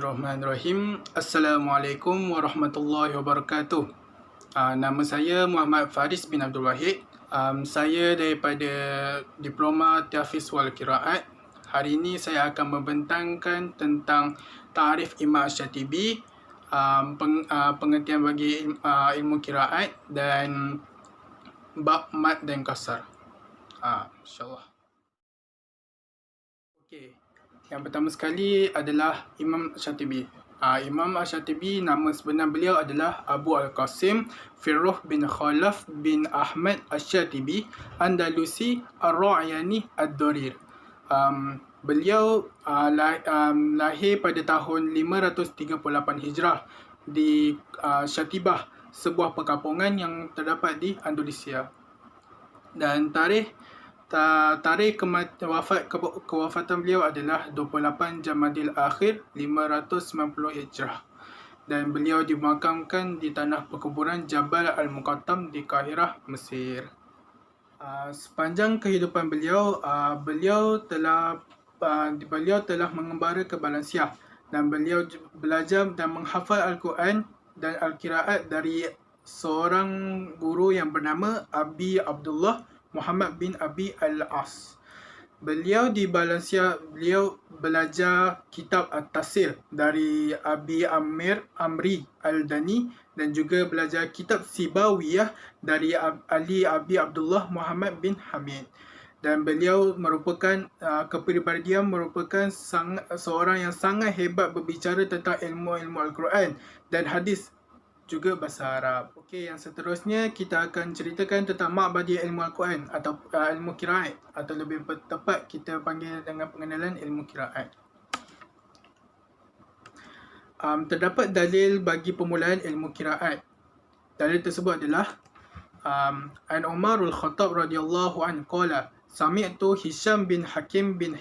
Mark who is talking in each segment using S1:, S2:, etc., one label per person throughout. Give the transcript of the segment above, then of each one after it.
S1: Bismillahirrahmanirrahim. Assalamualaikum warahmatullahi wabarakatuh. Nama saya Muhammad Faris bin Abdul Wahid. Saya daripada Diploma Tahfiz wal Qiraat. Hari ini saya akan membentangkan tentang Ta'rif Imam Asy-Syatibi, pengertian bagi ilmu qiraat dan bab mad dan kasar. InsyaAllah. Okey. Yang pertama sekali adalah Imam Asy-Syatibi. Imam Asy-Syatibi, nama sebenar beliau adalah Abu Al-Qasim Firruh bin Khalaf bin Ahmad Asy-Syatibi Andalusi Ar-Ra'yani Ad-Darir. Beliau lahir pada tahun 538 Hijrah di Syatibah, sebuah perkampungan yang terdapat di Andalusia. Dan tarikh kewafatan beliau adalah 28 Jamadil Akhir 590 Hijrah. Dan beliau dimakamkan di tanah perkuburan Jabal Al-Muqattam di Kahirah, Mesir. Sepanjang kehidupan beliau, beliau telah mengembara ke Valencia dan beliau belajar dan menghafal Al-Quran dan Al-Qiraat dari seorang guru yang bernama Abi Abdullah Muhammad bin Abi Al-As. Beliau di Valencia, beliau belajar kitab At-Tafsir dari Abi Amri Al-Dani dan juga belajar kitab Sibawiyah dari Ali Abi Abdullah Muhammad bin Hamid. Dan beliau merupakan kepribadian merupakan seorang yang sangat hebat berbicara tentang ilmu-ilmu Al-Quran dan hadis, juga bahasa Arab. Okey, yang seterusnya kita akan ceritakan tentang ma'badi ilmu Al-Quran atau ilmu qiraat, atau lebih tepat kita panggil dengan pengenalan ilmu qiraat. Terdapat dalil bagi permulaan ilmu qiraat. Dalil tersebut adalah An Umarul Khattab radhiyallahu anhu qala sami'tu Hisham bin Hakim bin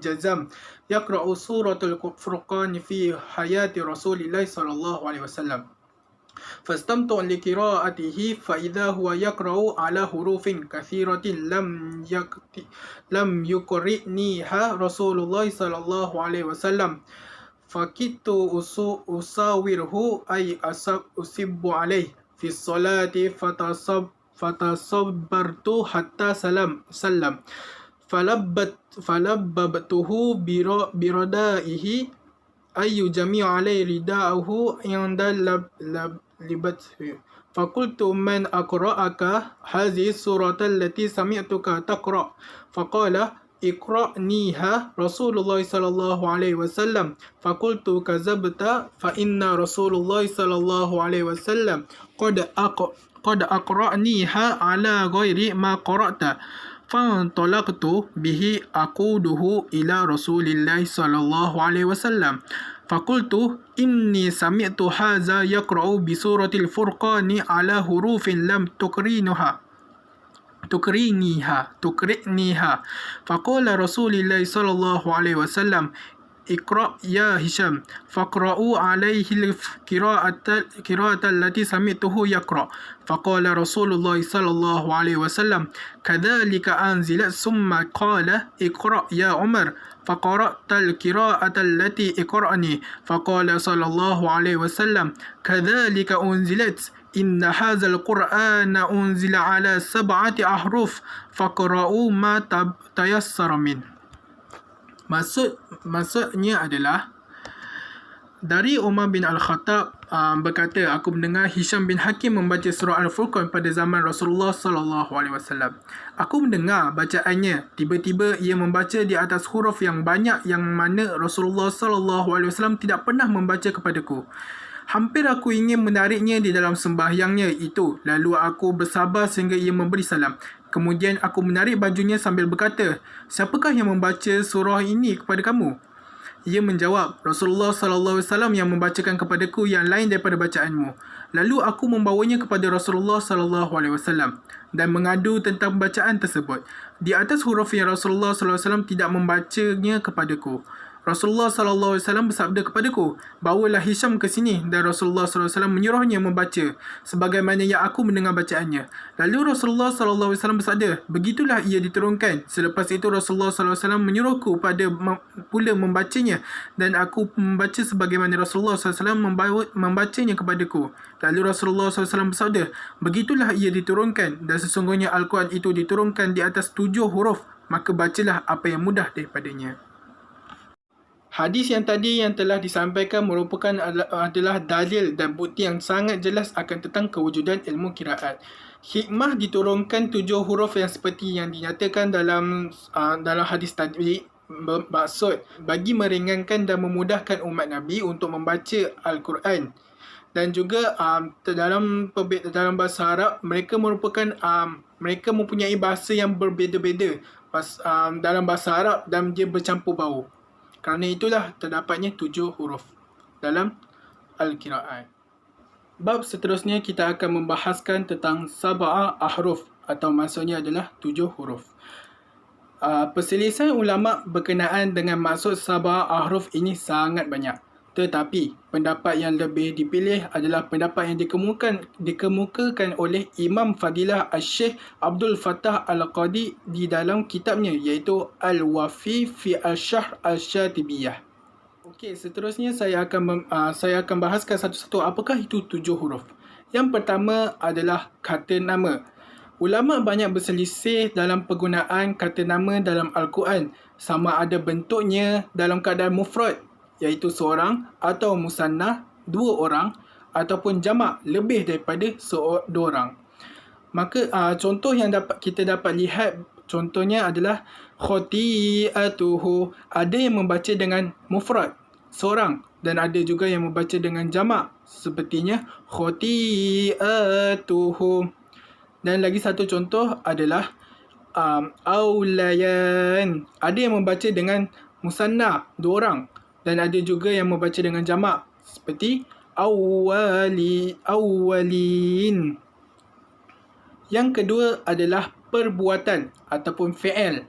S1: Jazam yaqra'u suratul Furqan fi hayati Rasulillah sallallahu alaihi wasallam. Fastamtu li qira'atihi fa idza huwa yaqra'u ala hurufin katsiratin lam yuqri'niha Rasulullah sallallahu alaihi wasallam. Fakittu usawirhu ay usibbu alaihi fi sholati fatasabbartu hatta salam. Falabbabtuhu biradaihi ayu jami'u alai rida'ahu inda libathu. Fakultu man aqra'aka hazihi surata allati sami'tuka taqra'. Faqala iqra'niha Rasulullah sallallahu alaihi wasallam. Fakultu kazabta fa inna Rasulullah sallallahu alaihi wasallam qad aqra'niha ala ghairi ma qara'ta. Fantalaqtu bihi aquduhu ila Rasulillah sallallahu alaihi wasallam. Faqultu inni sami'tu hadza yaqra'u bi suratil Furqani ala hurufin lam tukriniha. Faqala Rasulillah sallallahu alaihi wasallam Iqra' ya Hisham. Faqra'u alaihi al-qira'ata allati sami'tuhu yaqra'. Faqala Rasulullah sallallahu alaihi wasallam kadzalika anzilat summa qala Iqra' ya Umar. Faqara'ta al-qira'ata allati iqra'ni. Faqala sallallahu alaihi wasallam kadzalika unzilat inna hadzal qur'ana unzila ala 7 ahruf faqra'u ma tayassara min. Maksudnya adalah dari Umar bin Al-Khattab berkata, aku mendengar Hisham bin Hakim membaca surah Al-Furqan pada zaman Rasulullah sallallahu alaihi wasallam. Aku mendengar bacaannya, tiba-tiba ia membaca di atas huruf yang banyak yang mana Rasulullah sallallahu alaihi wasallam tidak pernah membaca kepadaku. Hampir aku ingin menariknya di dalam sembahyangnya itu, lalu aku bersabar sehingga ia memberi salam. Kemudian aku menarik bajunya sambil berkata, siapakah yang membaca surah ini kepada kamu? Ia menjawab, Rasulullah sallallahu alaihi wasallam yang membacakan kepadaku yang lain daripada bacaanmu. Lalu aku membawanya kepada Rasulullah sallallahu alaihi wasallam dan mengadu tentang bacaan tersebut. Di atas huruf yang Rasulullah sallallahu alaihi wasallam tidak membacanya kepadaku. Rasulullah SAW bersabda kepadaku, bawalah Hisham ke sini, dan Rasulullah SAW menyuruhnya membaca sebagaimana yang aku mendengar bacaannya. Lalu Rasulullah SAW bersabda, begitulah ia diturunkan. Selepas itu Rasulullah SAW menyuruhku pula membacanya, dan aku membaca sebagaimana Rasulullah SAW membacanya kepadaku. Lalu Rasulullah SAW bersabda, begitulah ia diturunkan, dan sesungguhnya Al-Quran itu diturunkan di atas 7 huruf, maka bacalah apa yang mudah daripadanya. Hadis yang tadi yang telah disampaikan merupakan adalah dalil dan bukti yang sangat jelas akan tentang kewujudan ilmu qiraat. Hikmah diturunkan 7 huruf yang seperti yang dinyatakan dalam hadis tadi bermaksud bagi meringankan dan memudahkan umat Nabi untuk membaca Al-Quran. Dan juga dalam bahasa Arab, mereka mempunyai bahasa yang berbeza-beza dalam bahasa Arab, dan dia bercampur baur. Kerana itulah terdapatnya 7 huruf dalam Al-Qiraat. Bab seterusnya kita akan membahaskan tentang sab'a ahruf, atau maksudnya adalah 7 huruf. Perselisihan ulama berkenaan dengan maksud sab'a ahruf ini sangat banyak. Tetapi pendapat yang lebih dipilih adalah pendapat yang dikemukakan oleh Imam Fadilah Al-Syekh Abdul Fattah Al-Qadi di dalam kitabnya, iaitu Al-Wafi fi Al-Sharh Al-Syatibiyah. Okey, seterusnya saya akan bahaskan satu-satu apakah itu 7 huruf. Yang pertama adalah kata nama. Ulama banyak berselisih dalam penggunaan kata nama dalam Al-Quran, sama ada bentuknya dalam keadaan mufrad, iaitu seorang, atau musannah, 2 orang, ataupun jamak, lebih daripada 2 orang. Maka contoh yang kita dapat lihat, contohnya adalah khati'atuhu. Ada yang membaca dengan mufrad, seorang, dan ada juga yang membaca dengan jamak, sepertinya khati'atuhu. Dan lagi satu contoh adalah aulayan. Ada yang membaca dengan musannah, 2 orang, dan ada juga yang membaca dengan jamak, seperti awalin. Yang kedua adalah perbuatan ataupun fi'il.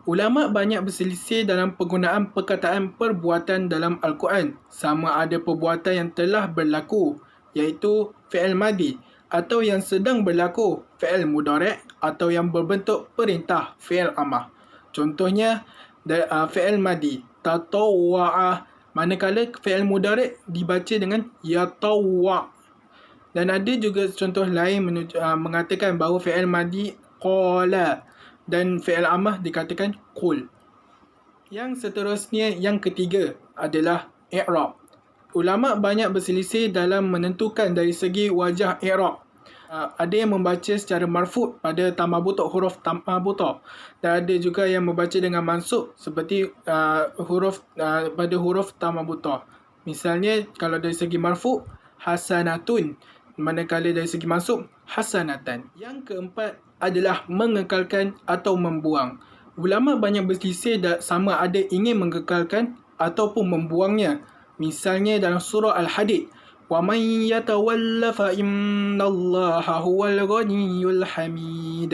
S1: Ulama banyak berselisih dalam penggunaan perkataan perbuatan dalam Al-Quran, sama ada perbuatan yang telah berlaku, iaitu fi'il madi, atau yang sedang berlaku, fi'il mudhari', atau yang berbentuk perintah, fi'il amr. Contohnya fi'il madi, tatawwa'a, manakala fi'il mudhari' dibaca dengan yatawwa'. Dan ada juga contoh lain mengatakan bahawa fi'il madi qala, dan fi'il amr dikatakan qul. Yang seterusnya, yang ketiga adalah i'rab. Ulama banyak berselisih dalam menentukan dari segi wajah i'rab. Ada yang membaca secara marfu' pada tamabutok, huruf tamabutok, dan ada juga yang membaca dengan mansub seperti pada huruf tamabutok. Misalnya kalau dari segi marfu' hasanatun, manakala dari segi mansub hasanatan. Yang keempat adalah mengekalkan atau membuang. Ulama banyak berselisih sama ada ingin mengekalkan ataupun membuangnya. Misalnya dalam surah Al-Hadid, وَمَنْ يَتَوَلَّ فَإِنَّ اللَّهَ هُوَ الْغَنِيُّ الْحَمِيدُ.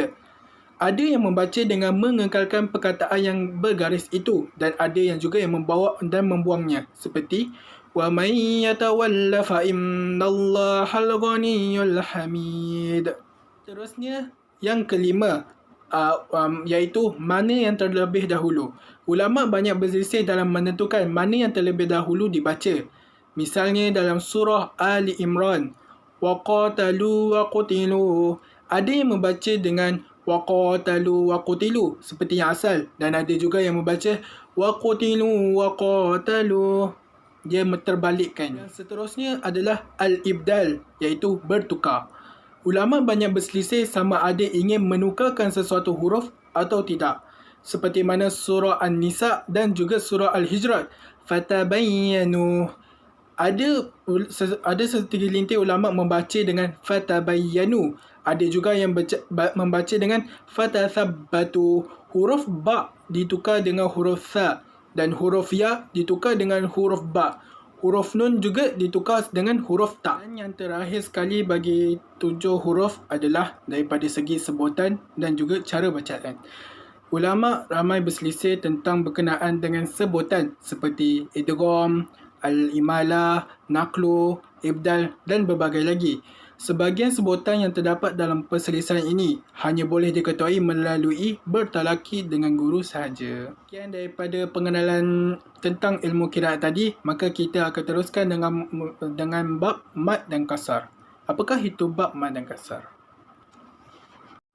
S1: Ada yang membaca dengan mengekalkan perkataan yang bergaris itu, dan ada yang juga yang membawa dan membuangnya, seperti وَمَنْ يَتَوَلَّ فَإِنَّ اللَّهَ الْغَنِيُّ الْحَمِيدُ. Terusnya, yang kelima, iaitu mana yang terlebih dahulu. Ulama banyak berselisih dalam menentukan mana yang terlebih dahulu dibaca. Misalnya dalam surah Ali Imran, waqatalu waqutilu, ada yang membaca dengan waqatalu waqutilu seperti yang asal, dan ada juga yang membaca waqutilu waqatalu, dia terbalikkan. Yang seterusnya adalah al-ibdal, iaitu bertukar. Ulama banyak berselisih sama ada ingin menukarkan sesuatu huruf atau tidak, seperti mana surah An-Nisa dan juga surah Al-Hijrat, fatabayyanu. Ada segelintir ulama membaca dengan fatabayyanu. Ada juga yang membaca dengan fatathabbatu. Huruf ba ditukar dengan huruf tha, dan huruf ya ditukar dengan huruf ba. Huruf nun juga ditukar dengan huruf ta. Dan yang terakhir sekali bagi 7 huruf adalah daripada segi sebutan dan juga cara bacaan. Ulama ramai berselisih tentang berkenaan dengan sebutan seperti idgham, al-imalah, naqlu, ibdal dan berbagai lagi. Sebahagian sebutan yang terdapat dalam perselisihan ini hanya boleh diketahui melalui bertalaki dengan guru sahaja. Sekian daripada pengenalan tentang ilmu qiraat tadi, maka kita akan teruskan dengan bab mad dan kasar. Apakah itu bab mad dan kasar?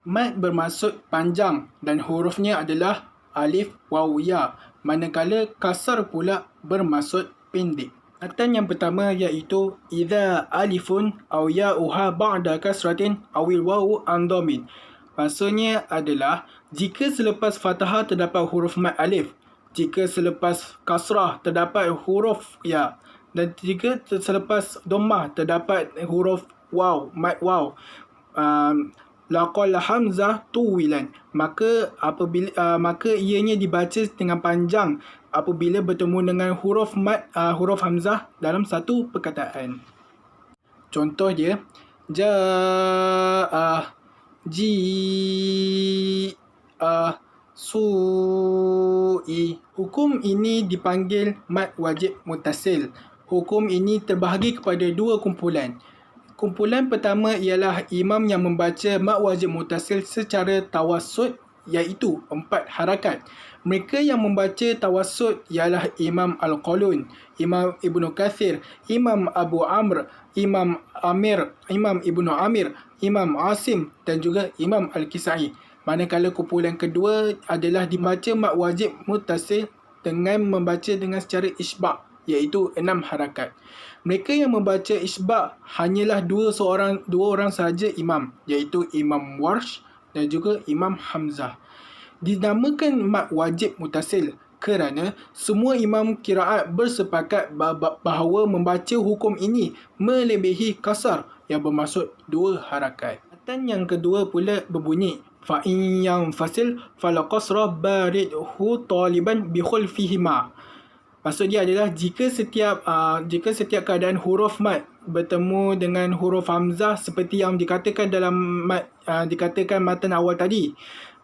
S1: Mad bermaksud panjang dan hurufnya adalah alif, waw, ya. Manakala kasar pula bermaksud pendek. Matan yang pertama iaitu idza alifun aw ya'uha ba'da kasratin awil wawu an dhamin. Maksudnya adalah jika selepas fathah terdapat huruf mad alif, jika selepas kasrah terdapat huruf ya, dan jika selepas dhammah terdapat huruf waw, mad waw. Laqal hamzah tuwilan, maka ianya dibaca dengan panjang apabila bertemu dengan huruf mad, huruf hamzah dalam satu perkataan. Contoh dia, ja'a, ji'a, su'i. Hukum ini dipanggil mad wajib muttasil. Hukum ini terbahagi kepada dua kumpulan. Kumpulan pertama ialah imam yang membaca mad wajib muttasil secara tawassut, iaitu 4 harakat. Mereka yang membaca tawassut ialah Imam Al-Qalun, Imam Ibnu Kathir, Imam Abu Amr, Imam Ibnu Amir, Imam Asim dan juga Imam Al-Kisai. Manakala kumpulan kedua adalah dibaca mad wajib muttasil dengan membaca dengan secara isbaq, iaitu 6 harakat. Mereka yang membaca isbaq hanyalah dua orang sahaja imam, iaitu Imam Warsh dan juga Imam Hamzah. Dinamakan mad wajib muttasil kerana semua imam qiraat bersepakat bahawa membaca hukum ini melebihi kasar yang bermaksud 2 harakat. Matan yang kedua pula berbunyi fa in yanfasil fala qasra baridhu taliban bi khulfihima. Maksud dia adalah jika setiap keadaan huruf mad bertemu dengan huruf hamzah seperti yang dikatakan dalam dikatakan matan awal tadi,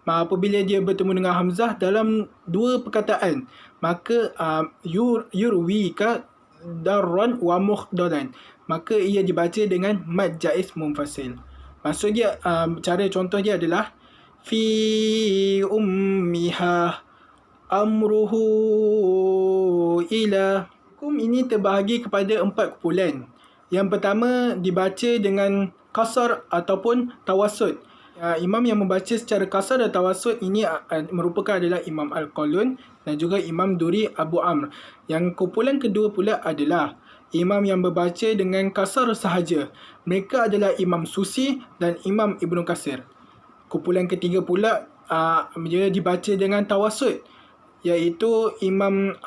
S1: apabila dia bertemu dengan hamzah dalam dua perkataan, maka yurwika darran wa mukhdadan, maka ia dibaca dengan mad jaiz munfasil. Maksud dia, cara contoh dia adalah fi ummiha amruhu ila. Hukum ini terbahagi kepada 4 kumpulan. Yang pertama dibaca dengan kasar ataupun tawassut. Imam yang membaca secara kasar dan tawassut ini merupakan adalah Imam Al-Qalun dan juga Imam Duri Abu Amr. Yang kumpulan kedua pula adalah imam yang membaca dengan kasar sahaja. Mereka adalah Imam Susi dan Imam Ibnu Katsir. Kumpulan ketiga pula dia dibaca dengan tawassut, iaitu Imam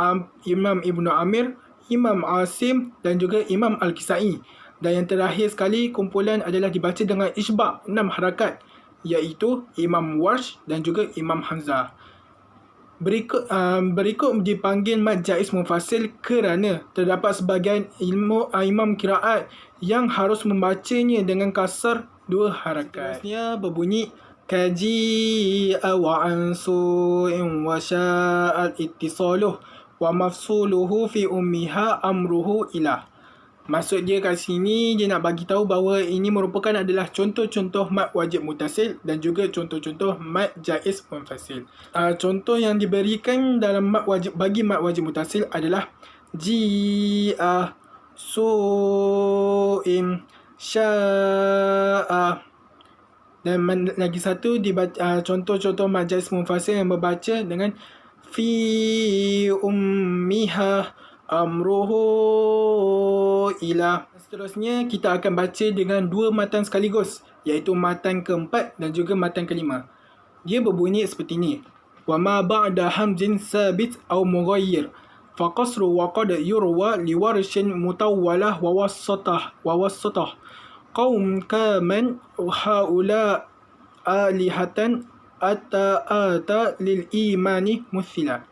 S1: Ibnu Amir, Imam Asim dan juga Imam Al-Kisai. Dan yang terakhir sekali kumpulan adalah dibaca dengan isbaq 6 harakat, iaitu Imam Warsh dan juga Imam Hamzah. Berikut dipanggil mad jaiz munfasil kerana terdapat sebahagian imam qiraat yang harus membacanya dengan kasar 2 harakat. Seterusnya berbunyi kaji'a wa ansu'in wa sya'al ittisaluh wa mafsuluhu fi ummiha amruhu ilah. Maksud dia kat sini, dia nak bagi tahu bahawa ini merupakan adalah contoh-contoh mad wajib muttasil dan juga contoh-contoh mad jaiz munfasil. Contoh yang diberikan dalam mad wajib muttasil adalah ji'a, su'in, sya'a. Dan lagi satu contoh-contoh mad jaiz munfasil yang membaca dengan fi ummiha amruhu ila. Seterusnya kita akan baca dengan 2 matan sekaligus, iaitu matan keempat dan juga matan kelima. Dia berbunyi seperti ini. Wa ma ba'da hamzin sabit aw mughayyir fa qasru wa qad yurwa li warshin mutawwalah wa wassatah qaum kaman haula alihatan ata lil imani muthila.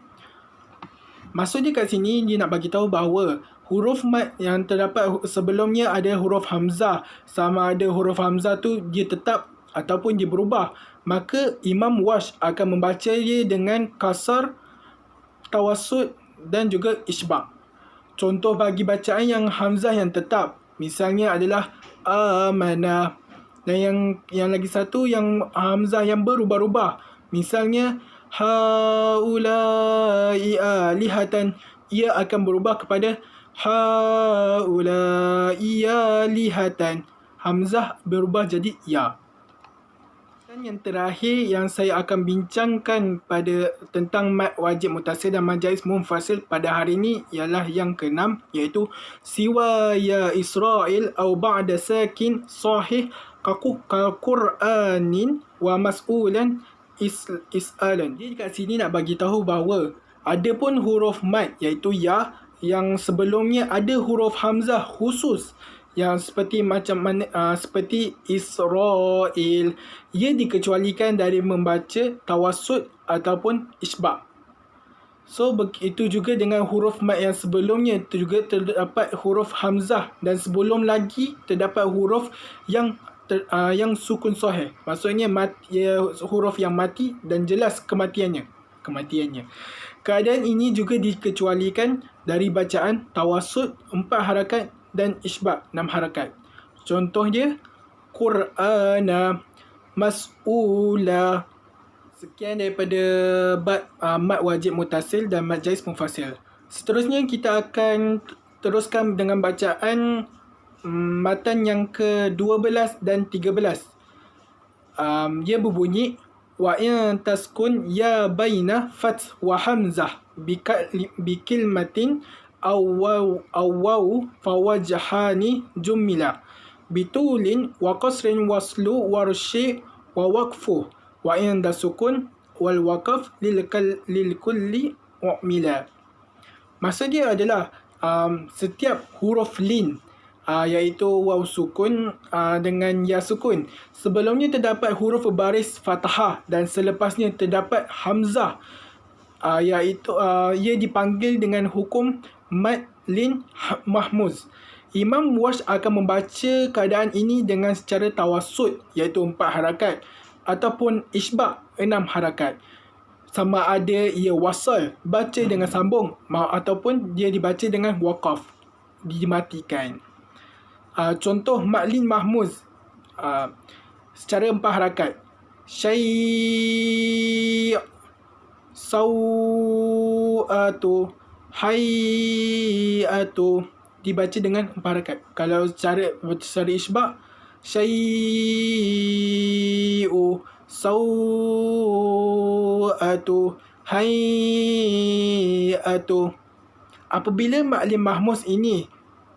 S1: Maksud dia kat sini, dia nak bagi tahu bahawa huruf mad yang terdapat sebelumnya ada huruf hamzah. Sama ada huruf hamzah tu dia tetap ataupun dia berubah, maka Imam Warsh akan membaca dia dengan kasar, tawassut dan juga isbaq. Contoh bagi bacaan yang hamzah yang tetap misalnya adalah amanah, dan yang lagi satu yang hamzah yang berubah-ubah misalnya haulai alihatan, ia akan berubah kepada haulai alihatan, hamzah berubah jadi ya. Dan yang terakhir yang saya akan bincangkan pada tentang mad wajib muttasil dan mad jaiz munfasil pada hari ini ialah yang keenam, iaitu siwa ya Israel au ba'da sakin sahih Qur'anin wa mas'ulan is'alan. Jadi kat sini nak bagi tahu bahawa ada pun huruf mad iaitu ya yang sebelumnya ada huruf hamzah khusus yang seperti seperti Israel, ia dikecualikan dari membaca tawassut ataupun isbaq. So begitu juga dengan huruf mad yang sebelumnya juga terdapat huruf hamzah, dan sebelum lagi terdapat huruf yang sukun sahih. Maksudnya huruf yang mati dan jelas kematiannya. Keadaan ini juga dikecualikan dari bacaan tawassut 4 harakat dan isbaq 6 harakat. Contoh dia Qur'ana, mas'ula. Sekian daripada mad wajib muttasil dan mad jaiz munfasil. Seterusnya kita akan teruskan dengan bacaan matan yang ke-12 dan 13. Dia berbunyi wa in taskun ya baina fath wa hamzah bikilmatin aw waw fawajhani jumila bitulin wa qasrin waslu warshi wa waqfu wa in dasukun wal waqaf lil kulli mu'mila. Maksud dia adalah setiap huruf lin iaitu waw sukun dengan ya sukun, sebelumnya terdapat huruf baris fathah dan selepasnya terdapat hamzah, iaitu ia dipanggil dengan hukum mad lin mahmuz. Imam Warsh akan membaca keadaan ini dengan secara tawassut iaitu 4 harakat ataupun isbaq 6 harakat. Sama ada ia wasal, baca dengan sambung, ataupun dia dibaca dengan waqaf, dimatikan. Contoh mad lin mahmuz secara 4 harakat. Syai' sawatu hayatu dibaca dengan 4 harakat. Kalau secara isbaq syai'u sawatu hayatu. Apabila mad lin mahmuz ini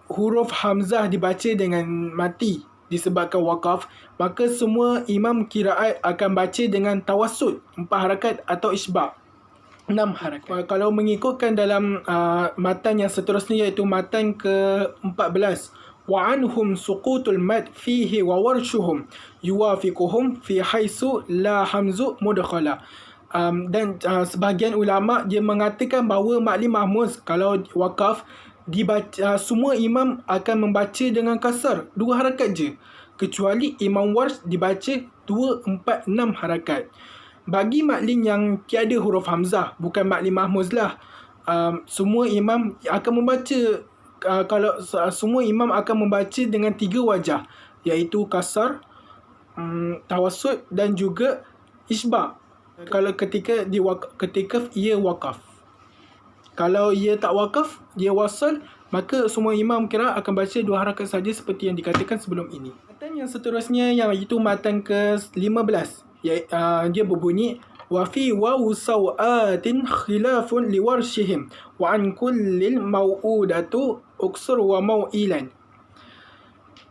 S1: huruf hamzah dibaca dengan mati disebabkan waqaf, maka semua imam qiraat akan baca dengan tawassut 4 harakat atau isbaq 6 harakat. Kalau mengikutkan dalam matan yang seterusnya iaitu matan ke-14, wa anhum suqutul mad fihi wa warshuhum yuwafiquhum fi haisu la hamzu mudkhala. Dan sebahagian ulama dia mengatakan bahawa mad lin mahmuz kalau waqaf dibaca, semua imam akan membaca dengan kasar 2 harakat je, kecuali Imam Warsh dibaca 2, 4, 6 harakat. Bagi mad lin yang tiada huruf hamzah, bukan mad lin mahmuz lah, semua imam akan membaca semua imam akan membaca dengan 3 wajah, iaitu kasar, tawassut dan juga isbaq. Kalau ketika ia waqaf. Kalau ia tak waqaf, dia wasal, maka semua imam qiraat akan baca 2 harakat saja seperti yang dikatakan sebelum ini. Matan yang seterusnya iaitu matan ke-15. Dia berbunyi wa fi waw sawatin khilafun liwarshihim wa an kullil mau'udatu uksur wa mau'ilan.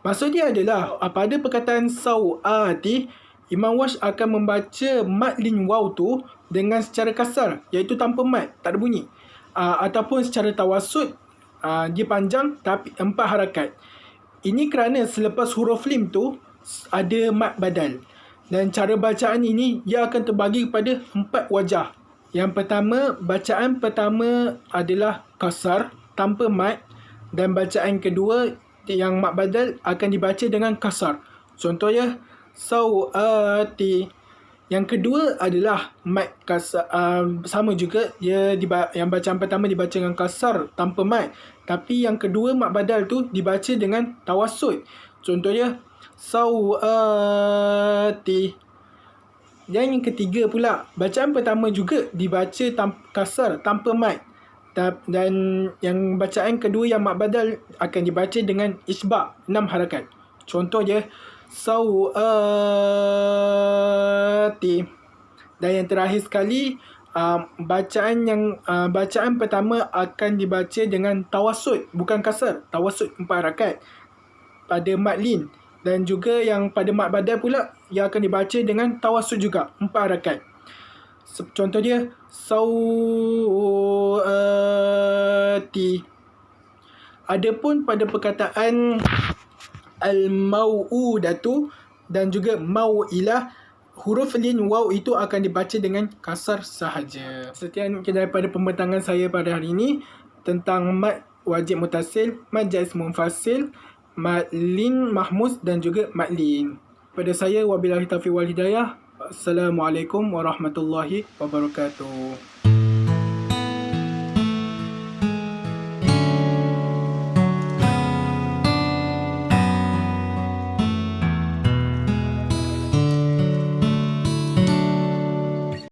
S1: Maksud dia adalah pada perkataan sawati, Imam Warsh akan membaca mad lin waw tu dengan secara kasar, iaitu tanpa mad, tak ada bunyi. Ataupun secara tawassut, dia panjang tapi 4 harakat. Ini kerana selepas huruf lim tu ada mad badal. Dan cara bacaan ini ia akan terbagi kepada 4 wajah. Yang pertama, bacaan pertama adalah kasar tanpa mad, dan bacaan kedua yang mad badal akan dibaca dengan kasar. Contohnya sawati. Yang kedua adalah mad kasar, sama juga dia yang bacaan pertama dibaca dengan kasar tanpa mad, tapi yang kedua mad badal tu dibaca dengan tawassut. Contohnya sawati. Dan yang ketiga pula, bacaan pertama juga dibaca kasar tanpa mad, dan yang bacaan kedua yang mad badal akan dibaca dengan isbah 6 harakat. Contoh dia sawati. Dan yang terakhir sekali, bacaan pertama akan dibaca dengan tawassut, bukan kasar, tawassut 4 harakat pada mad lin, dan juga yang pada mad badal pula yang akan dibaca dengan tawassut juga 4 harakat. Contoh dia sawati. Adapun pada perkataan al-mau'udatu dan juga mau'ilah, huruf lin waw itu akan dibaca dengan kasar sahaja. Sekian daripada pembentangan saya pada hari ini tentang mad wajib mutasil, mad jaiz munfasil, mad lin mahmus dan juga mad lin. Pada saya, wabillahi taufiq wal hidayah. Assalamualaikum warahmatullahi wabarakatuh.